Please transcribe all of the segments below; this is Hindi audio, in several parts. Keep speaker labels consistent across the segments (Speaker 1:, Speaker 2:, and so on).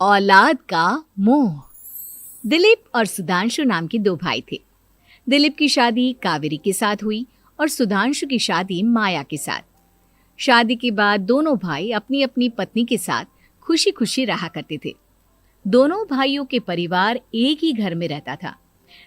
Speaker 1: औलाद का मोह। दिलीप और सुधांशु नाम के दो भाई थे। दिलीप की शादी कावेरी के साथ हुई और सुधांशु की शादी माया के साथ। शादी के बाद दोनों भाई अपनी अपनी पत्नी के साथ खुशी खुशी रहा करते थे। दोनों भाइयों के परिवार एक ही घर में रहता था।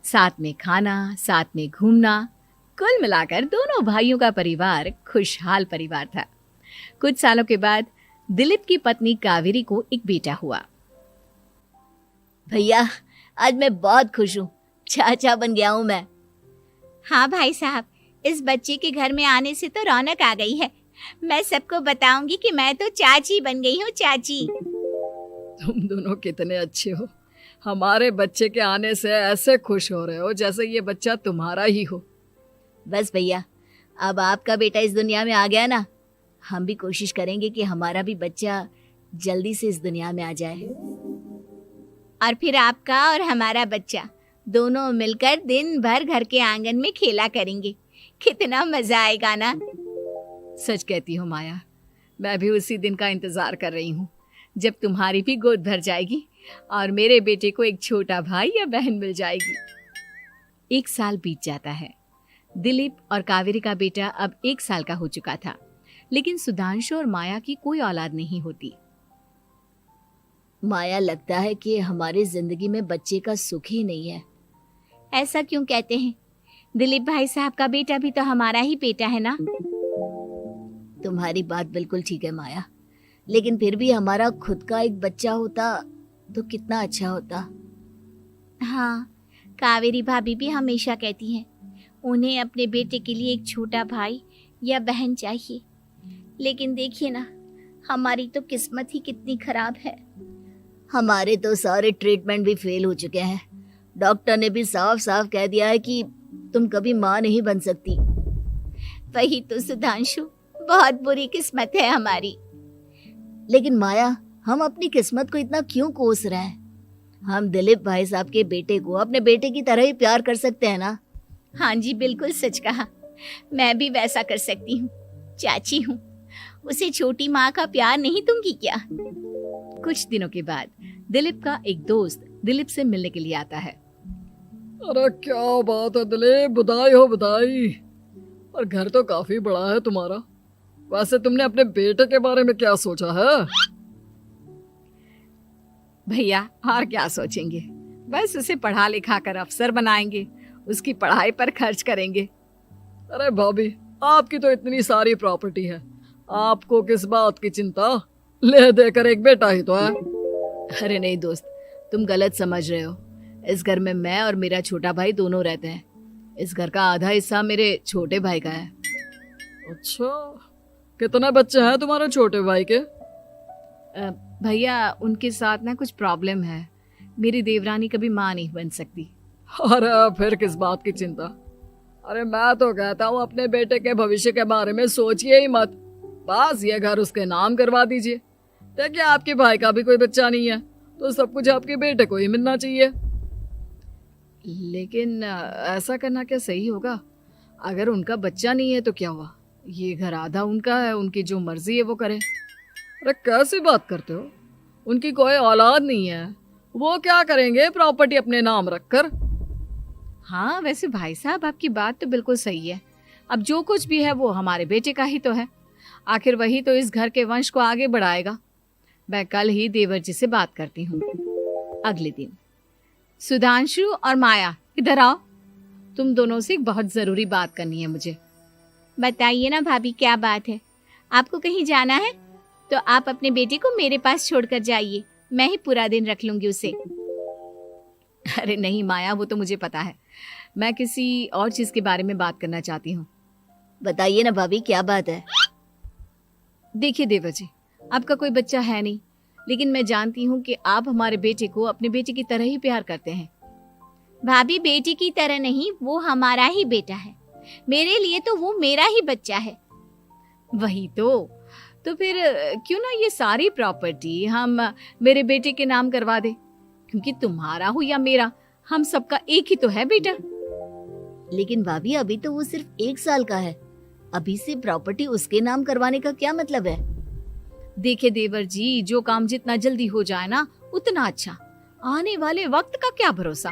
Speaker 1: साथ में खाना, साथ में घूमना, कुल मिलाकर दोनों भाइयों का परिवार खुशहाल परिवार था। कुछ सालों के बाद दिलीप की पत्नी कावेरी को एक बेटा हुआ।
Speaker 2: भैया, आज मैं बहुत खुश हूँ। चाचा बन गया हूँ मैं।
Speaker 3: हाँ भाई साहब, इस बच्चे के घर में आने से तो रौनक आ गई है। मैं सबको बताऊंगी कि मैं तो चाची बन गई हूँ, चाची।
Speaker 4: तुम दोनों कितने अच्छे हो। हमारे बच्चे के आने से ऐसे खुश हो रहे हो जैसे ये बच्चा तुम्हारा ही हो।
Speaker 2: बस भैया, अब आपका बेटा इस दुनिया में आ गया ना, हम भी कोशिश करेंगे कि हमारा भी बच्चा जल्दी से इस दुनिया में आ जाए।
Speaker 3: और फिर आपका और हमारा बच्चा दोनों मिलकर दिन भर घर के आंगन में खेला करेंगे। कितना मजा आएगा ना।
Speaker 1: सच कहती हो माया, मैं भी उसी दिन का इंतजार कर रही हूँ जब तुम्हारी भी गोद भर जाएगी और मेरे बेटे को एक छोटा भाई या बहन मिल जाएगी। 1 साल बीत जाता है। दिलीप और कावेरी का बेटा अब 1 साल का हो चुका था, लेकिन सुधांशु और माया की कोई औलाद नहीं होती।
Speaker 2: माया, लगता है कि हमारी जिंदगी में बच्चे का सुख ही नहीं है।
Speaker 3: ऐसा क्यों कहते हैं? दिलीप भाई साहब का बेटा भी तो हमारा ही बेटा है ना।
Speaker 2: तुम्हारी बात बिल्कुल ठीक है माया, लेकिन फिर भी हमारा खुद का एक बच्चा होता तो कितना अच्छा होता।
Speaker 3: हाँ, कावेरी भाभी भी हमेशा कहती हैं उन्हें अपने बेटे के लिए एक छोटा भाई या बहन चाहिए। लेकिन देखिए ना, हमारी तो किस्मत ही कितनी खराब है।
Speaker 2: हमारे तो सारे ट्रीटमेंट भी फेल हो चुके हैं। डॉक्टर ने भी साफ साफ कह दिया है कि तुम कभी माँ नहीं बन सकती।
Speaker 3: वही तो सुधांशु, बहुत बुरी किस्मत है हमारी।
Speaker 2: लेकिन माया, हम अपनी किस्मत को इतना क्यों कोस रहे हैं? हम दिलीप भाई साहब के बेटे को अपने बेटे की तरह ही प्यार कर सकते हैं ना।
Speaker 3: हाँ जी, बिल्कुल सच कहा। मैं भी वैसा कर सकती हूँ। चाची हूँ, उसे छोटी माँ का प्यार नहीं दूंगी क्या?
Speaker 1: कुछ दिनों के बाद दिलीप का एक दोस्त दिलीप से मिलने के लिए आता है।
Speaker 4: अरे क्या बात है दिलीप, बधाई हो बधाई। और घर तो काफी बड़ा है तुम्हारा। वैसे तुमने अपने बेटे के बारे में क्या सोचा है?
Speaker 1: भैया, और क्या सोचेंगे, बस उसे पढ़ा लिखा कर अफसर बनाएंगे, उसकी पढ़ाई पर खर्च करेंगे।
Speaker 4: अरे भाभी, आपकी तो इतनी सारी प्रॉपर्टी है, आपको किस बात की चिंता? ले देकर एक बेटा ही तो है।
Speaker 1: अरे नहीं दोस्त, तुम गलत समझ रहे हो। इस घर में मैं और मेरा छोटा भाई दोनों रहते हैं। इस घर का आधा हिस्सा मेरे छोटे भाई का है।
Speaker 4: अच्छा, कितने बच्चे हैं तुम्हारे छोटे भाई के?
Speaker 1: भैया, उनके साथ ना कुछ प्रॉब्लम है। मेरी देवरानी कभी माँ नहीं बन सकती।
Speaker 4: अरे फिर किस बात की चिंता? अरे मैं तो कहता हूँ अपने बेटे के भविष्य के बारे में सोचिए ही मत। बस ये घर उसके नाम करवा दीजिए। देखिए, आपके भाई का भी कोई बच्चा नहीं है तो सब कुछ आपके बेटे को ही मिलना चाहिए।
Speaker 1: लेकिन ऐसा करना क्या सही होगा? अगर उनका बच्चा नहीं है तो क्या हुआ? ये घर आधा उनका है, उनकी जो मर्जी है वो करे।
Speaker 4: अरे कैसे बात करते हो? उनकी कोई औलाद नहीं है, वो क्या करेंगे प्रॉपर्टी अपने नाम रखकर?
Speaker 1: हाँ, वैसे भाई साहब, आपकी बात तो बिल्कुल सही है। अब जो कुछ भी है वो हमारे बेटे का ही तो है। आखिर वही तो इस घर के वंश को आगे बढ़ाएगा। मैं कल ही देवर जी से बात करती हूँ। अगले दिन सुधांशु और माया, इधर आओ। तुम दोनों से एक बहुत जरूरी बात करनी है मुझे।
Speaker 3: बताइए ना भाभी, क्या बात है? आपको कहीं जाना है तो आप अपने बेटे को मेरे पास छोड़कर जाइए। मैं ही पूरा दिन रख लूंगी उसे।
Speaker 1: अरे नहीं माया, वो तो मुझे पता है। मैं किसी और चीज के बारे में बात करना चाहती हूँ।
Speaker 2: बताइए ना भाभी, क्या बात है?
Speaker 1: देखिए देवर जी, आपका कोई बच्चा है नहीं, लेकिन मैं जानती हूँ कि आप हमारे बेटे को अपने बेटे की तरह ही प्यार करते हैं।
Speaker 3: भाभी, बेटी की तरह नहीं, वो हमारा ही बेटा है। मेरे लिए तो वो मेरा ही बच्चा है।
Speaker 1: वही तो फिर क्यों ना ये सारी प्रॉपर्टी हम मेरे बेटे के नाम करवा दे, क्योंकि तुम्हारा हो या मेरा, हम सबका एक ही तो है बेटा।
Speaker 2: लेकिन भाभी, अभी तो वो सिर्फ 1 साल का है। अभी से प्रॉपर्टी उसके नाम करवाने का क्या मतलब है?
Speaker 1: देखे देवर जी, जो काम जितना जल्दी हो जाए ना उतना अच्छा। आने वाले वक्त का क्या भरोसा।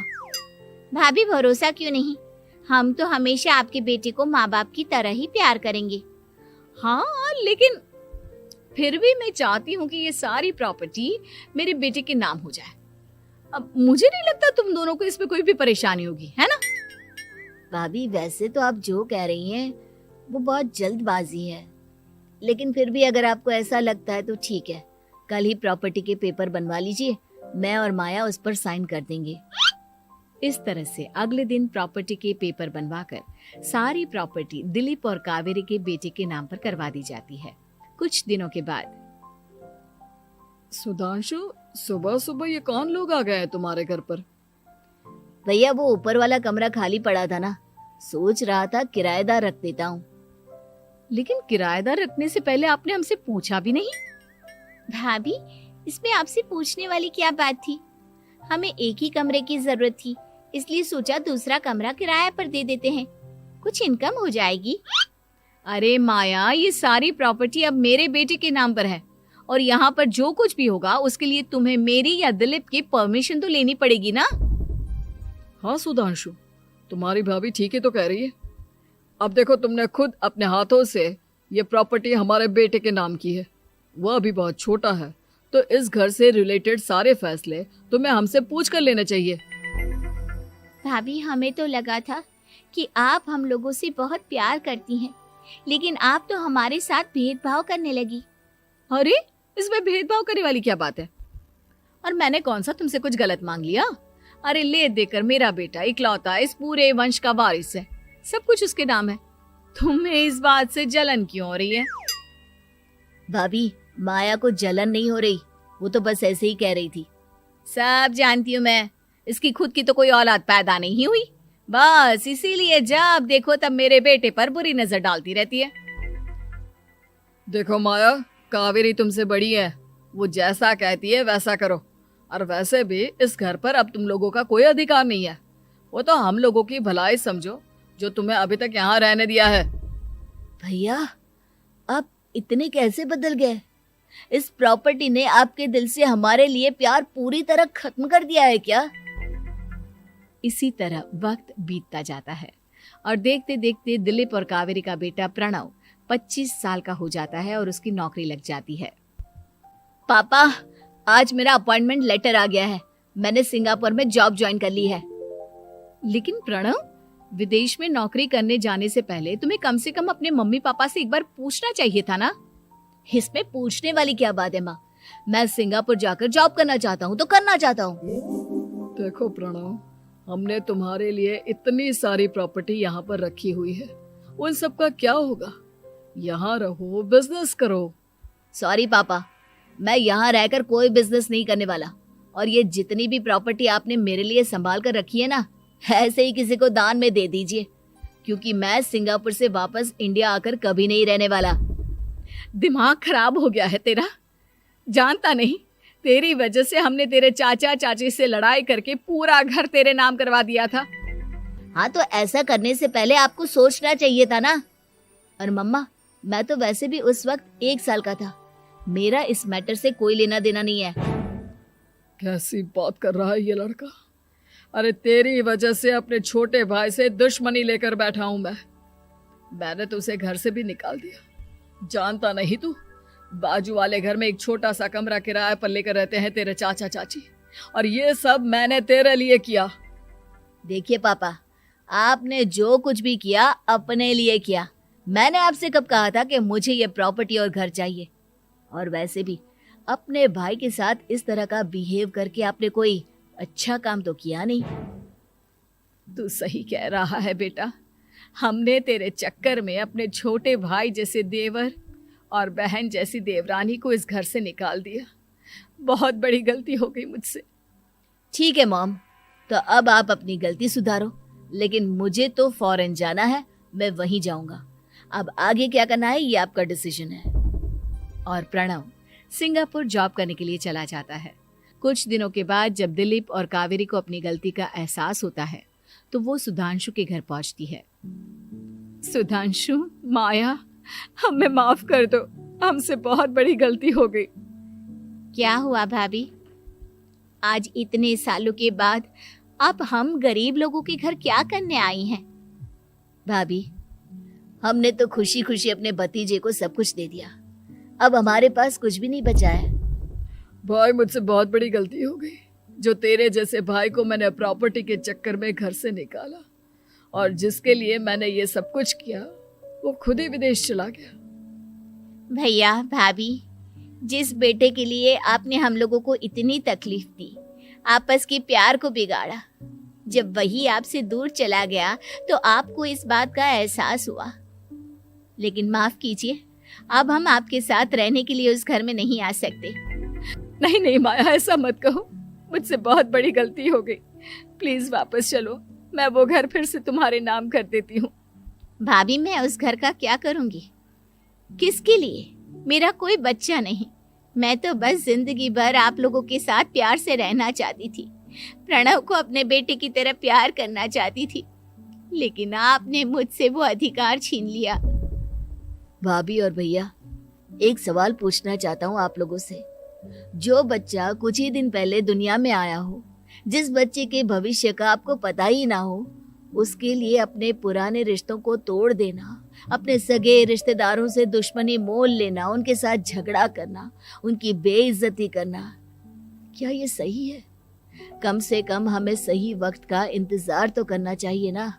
Speaker 3: भाभी भरोसा क्यों नहीं, हम तो हमेशा आपके बेटे को माँ बाप की तरह ही प्यार करेंगे।
Speaker 1: हाँ, लेकिन फिर भी मैं चाहती हूँ कि ये सारी प्रॉपर्टी मेरे बेटे के नाम हो जाए। अब मुझे नहीं लगता तुम दोनों को इसमें कोई भी परेशानी होगी, है ना?
Speaker 2: भाभी वैसे तो आप जो कह रही हैं वो बहुत जल्दबाजी है, लेकिन फिर भी अगर आपको ऐसा लगता है तो ठीक है, कल ही प्रॉपर्टी के पेपर बनवा लीजिए, मैं और माया उस पर साइन कर देंगे।
Speaker 1: इस तरह से अगले दिन प्रॉपर्टी के पेपर बनवाकर सारी प्रॉपर्टी दिलीप और कावेरी के बेटे के नाम पर करवा दी जाती है। कुछ दिनों के बाद
Speaker 4: सुधांशु, सुबह सुबह ये कौन लोग आ गए हैं तुम्हारे घर पर?
Speaker 2: भैया वो ऊपर वाला कमरा खाली पड़ा था ना, सोच रहा था किराएदार रख देता हूँ।
Speaker 1: लेकिन किराएदार रखने से पहले आपने हमसे पूछा भी नहीं।
Speaker 3: भाभी इसमें आपसे पूछने वाली क्या बात थी, हमें एक ही कमरे की जरूरत थी, इसलिए सोचा दूसरा कमरा किराए पर दे देते हैं, कुछ इनकम हो जाएगी।
Speaker 1: अरे माया, ये सारी प्रॉपर्टी अब मेरे बेटे के नाम पर है और यहाँ पर जो कुछ भी होगा उसके लिए तुम्हें मेरी या दिलीप की परमिशन तो लेनी पड़ेगी ना।
Speaker 4: हाँ सुधांशु, तुम्हारी भाभी ठीक ही तो कह रही है। अब देखो, तुमने खुद अपने हाथों से ये प्रॉपर्टी हमारे बेटे के नाम की है, वह अभी बहुत छोटा है, तो इस घर से रिलेटेड सारे फैसले तुम्हें हमसे पूछ कर लेने चाहिए।
Speaker 3: भाभी हमें तो लगा था कि आप हम लोगों से बहुत प्यार करती हैं, लेकिन आप तो हमारे साथ भेदभाव करने लगी।
Speaker 1: अरे, इसमें भेदभाव करने वाली क्या बात है? और मैंने कौन सा तुमसे कुछ गलत मांग लिया? अरे ले देकर मेरा बेटा इकलौता इस पूरे वंश का वारिस है, सब कुछ उसके नाम है। तुम्हें इस बात से जलन क्यों हो रही है?
Speaker 2: भाभी माया को जलन नहीं हो रही, वो तो बस ऐसे ही कह रही थी।
Speaker 1: सब जानती हूँ मैं, इसकी खुद की तो कोई औलाद पैदा नहीं हुई, बस इसीलिए जब देखो तब मेरे बेटे पर बुरी नजर डालती रहती है।
Speaker 4: देखो माया, कावेरी तुमसे बड़ी है, वो जैसा कहती है वैसा करो। और वैसे भी इस घर पर अब तुम लोगों का कोई अधिकार नहीं है, वो तो हम लोगों की भलाई समझो जो तुम्हें अभी तक यहाँ रहने दिया है।
Speaker 2: भैया आप इतने कैसे बदल गए? इस प्रॉपर्टी ने आपके दिल से हमारे लिए प्यार पूरी तरह खत्म कर दिया है क्या?
Speaker 1: इसी तरह वक्त बीतता जाता है और देखते देखते दिलीप और कावेरी का बेटा प्रणव 25 साल का हो जाता है और उसकी नौकरी लग जाती है।
Speaker 2: पापा, आज मेरा अपॉइंटमेंट लेटर आ गया है, मैंने सिंगापुर में जॉब ज्वाइन कर ली है।
Speaker 1: लेकिन प्रणव, विदेश में नौकरी करने जाने से पहले तुम्हें कम से कम अपने मम्मी पापा से एक बार पूछना चाहिए था ना।
Speaker 2: इसमें पूछने वाली क्या बात है माँ, मैं सिंगापुर जाकर जॉब करना चाहता हूँ तो करना चाहता हूँ।
Speaker 4: देखो प्रणव, हमने तुम्हारे लिए इतनी सारी प्रॉपर्टी यहाँ पर रखी हुई है, उन सब का क्या होगा? यहाँ रहो, बिजनेस करो।
Speaker 2: सॉरी पापा, मैं यहाँ रहकर कोई बिजनेस नहीं करने वाला, और ये जितनी भी प्रॉपर्टी आपने मेरे लिए संभाल कर रखी है ना, ऐसे ही किसी को दान में दे दीजिए, क्योंकि मैं सिंगापुर से वापस इंडिया आकर कभी नहीं रहने वाला।
Speaker 1: दिमाग खराब हो गया है तेरा, जानता नहीं तेरी वजह से हमने तेरे चाचा चाची से लड़ाई करके पूरा घर तेरे नाम करवा दिया था।
Speaker 2: हाँ तो ऐसा करने से पहले आपको सोचना चाहिए था ना। और मम्मा, मैं तो वैसे भी उस वक्त 1 साल का था, मेरा इस मैटर से कोई लेना देना नहीं है।
Speaker 4: कैसी बात कर रहा है ये लड़का? अरे तेरी वजह से अपने छोटे भाई से दुश्मनी लेकर बैठा हूं मैंने तो उसे घर से भी निकाल दिया। जानता नहीं तू, बाजू वाले घर में एक छोटा सा कमरा किराए पर लेकर रहते हैं तेरे चाचा चाची, और ये सब मैंने तेरे लिए किया।
Speaker 2: देखिए पापा, आपने जो कुछ भी किया अपने लिए किया। मैंने आपसे कब कहा था कि मुझे ये प्रॉपर्टी और घर चाहिए? और वैसे भी अपने भाई के साथ इस तरह का बिहेव करके आपने कोई अच्छा काम तो किया नहीं।
Speaker 1: तू सही कह रहा है बेटा, हमने तेरे चक्कर में अपने छोटे भाई जैसे देवर और बहन जैसी देवरानी को इस घर से निकाल दिया। बहुत बड़ी गलती हो गई मुझसे।
Speaker 2: ठीक है मॉम, तो अब आप अपनी गलती सुधारो, लेकिन मुझे तो फॉरेन जाना है, मैं वहीं जाऊंगा। अब आगे क्या करना है ये आपका डिसीजन है।
Speaker 1: और प्रणव सिंगापुर जॉब करने के लिए चला जाता है। कुछ दिनों के बाद जब दिलीप और कावेरी को अपनी गलती का एहसास होता है तो वो सुधांशु के घर पहुंचती है। सुधांशु, माया, हमें माफ कर दो,
Speaker 4: हमसे बहुत बड़ी गलती हो गई।
Speaker 3: क्या हुआ भाभी? आज इतने सालों के बाद आप हम गरीब लोगों के घर क्या करने आई हैं?
Speaker 2: भाभी, हमने तो खुशी खुशी अपने भतीजे को सब कुछ दे दिया, अब हमारे पास कुछ भी नहीं बचा है।
Speaker 4: भाई, मुझसे बहुत बड़ी गलती हो गई। जो तेरे जैसे भाई को मैंने प्रॉपर्टी के चक्कर में घर से निकाला और जिसके लिए मैंने ये सब कुछ किया, वो खुद ही विदेश चला गया।
Speaker 3: भैया भाभी, जिस बेटे के लिए आपने हम लोगों को इतनी तकलीफ दी, आपस के प्यार को बिगाड़ा, जब वही आपसे दूर चला गया तो आपको इस बात का एहसास हुआ। लेकिन माफ कीजिए, अब हम आपके साथ रहने के लिए उस घर में नहीं आ सकते।
Speaker 4: नहीं नहीं माया, ऐसा मत कहो। मुझसे बहुत बड़ी गलती हो गई। प्लीज वापस चलो, मैं वो घर फिर से तुम्हारे नाम कर देती हूँ।
Speaker 3: भाभी, मैं उस घर का क्या करूंगी? किसके लिए? मेरा कोई बच्चा नहीं। मैं तो बस जिंदगी भर आप लोगों के साथ प्यार से रहना चाहती थी। प्रणव को अपने बेटे की तरह प्यार करना चाहती थी, लेकिन आपने मुझसे वो अधिकार छीन लिया।
Speaker 2: भाभी और भैया, एक सवाल पूछना चाहता हूँ आप लोगों से। जो बच्चा कुछ ही दिन पहले दुनिया में आया हो, जिस बच्चे के भविष्य का आपको पता ही ना हो, उसके लिए अपने पुराने रिश्तों को तोड़ देना, अपने सगे रिश्तेदारों से दुश्मनी मोल लेना, उनके साथ झगड़ा करना, उनकी बेइज्जती करना, क्या ये सही है? कम से कम हमें सही वक्त का इंतजार तो करना चाहिए ना।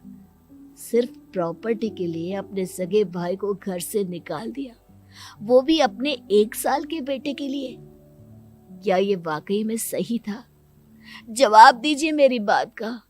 Speaker 2: सिर्फ प्रॉपर्टी के लिए अपने सगे भाई को घर से निकाल दिया, वो भी अपने 1 साल के बेटे के लिए। क्या ये वाकई में सही था? जवाब दीजिए मेरी बात का।